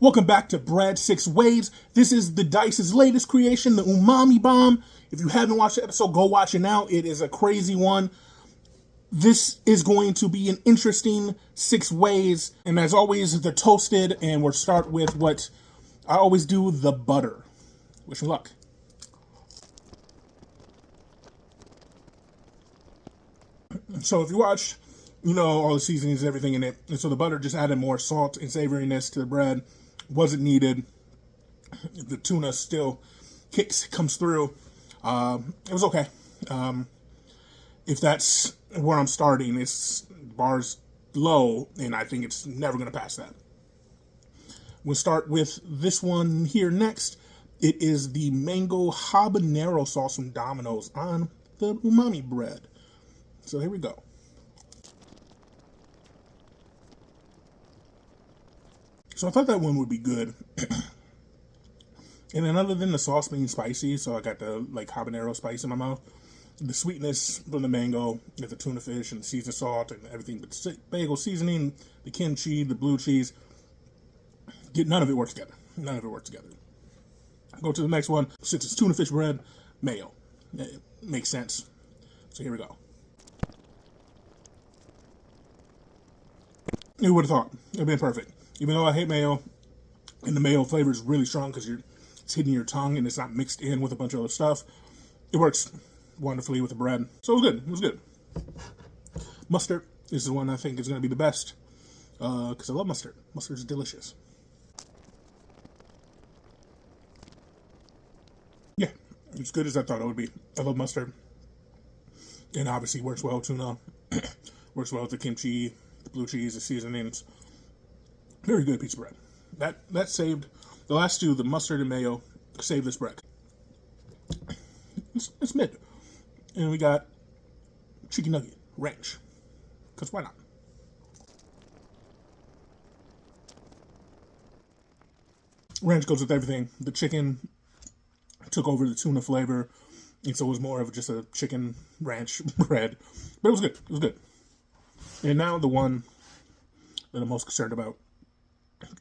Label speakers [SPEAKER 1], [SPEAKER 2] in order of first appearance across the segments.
[SPEAKER 1] Welcome back to Bread 6 Ways. This is the Dice's latest creation, the Umami Bomb. If you haven't watched the episode, go watch it now. It is a crazy one. This is going to be an interesting 6 ways. And as always, they're toasted. And we'll start with what I always do, the butter. Wish me luck. So if you watched, you know all the seasonings and everything in it. And so the butter just added more salt and savoriness to the bread. Wasn't needed. The tuna still comes through. It was okay. If that's where I'm starting, it's bar's low, and I think it's never going to pass that. We'll start with this one here next. It is the mango habanero sauce from Domino's on the umami bread. So here we go. So I thought that one would be good. And then other than the sauce being spicy, so I got the like habanero spice in my mouth, the sweetness from the mango, the tuna fish and the seasoned salt and everything, but bagel seasoning, the kimchi, the blue cheese, none of it works together. None of it works together. Go to the next one. Since it's tuna fish bread, mayo. It makes sense. So here we go. You would have thought. It would have been perfect. Even though I hate mayo, and the mayo flavor is really strong because it's hitting your tongue and it's not mixed in with a bunch of other stuff, it works wonderfully with the bread. So it was good. It was good. Mustard is the one I think is going to be the best because I love mustard. Mustard is delicious. Yeah, as good as I thought it would be. I love mustard. And obviously works well with tuna. Works well with the kimchi, the blue cheese, the seasonings. Very good piece of bread. That saved the last two, the mustard and mayo, saved this bread. It's mid. And we got chicken nugget ranch. Because why not? Ranch goes with everything. The chicken took over the tuna flavor, and so it was more of just a chicken ranch bread. But it was good. It was good. And now the one that I'm most concerned about,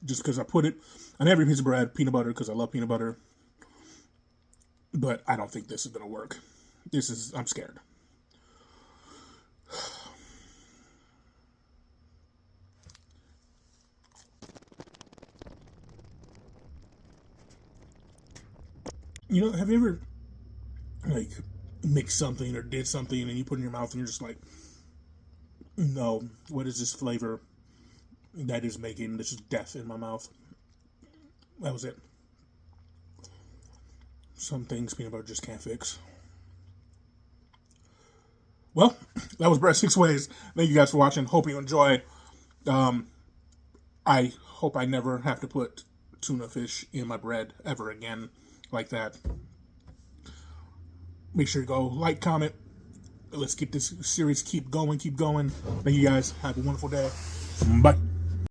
[SPEAKER 1] just because I put it on every piece of bread, peanut butter, because I love peanut butter. But I don't think this is going to work. I'm scared. You know, have you ever, like, mixed something or did something and you put it in your mouth and you're just like, no, what is this flavor that is making this death in my mouth? That was it. Some things peanut butter just can't fix. Well, that was Bread 6 Ways. Thank you guys for watching. Hope you enjoy. I hope I never have to put tuna fish in my bread ever again like that. Make sure you go like, comment. Let's get this series keep going. Thank you guys. Have a wonderful day. Bye.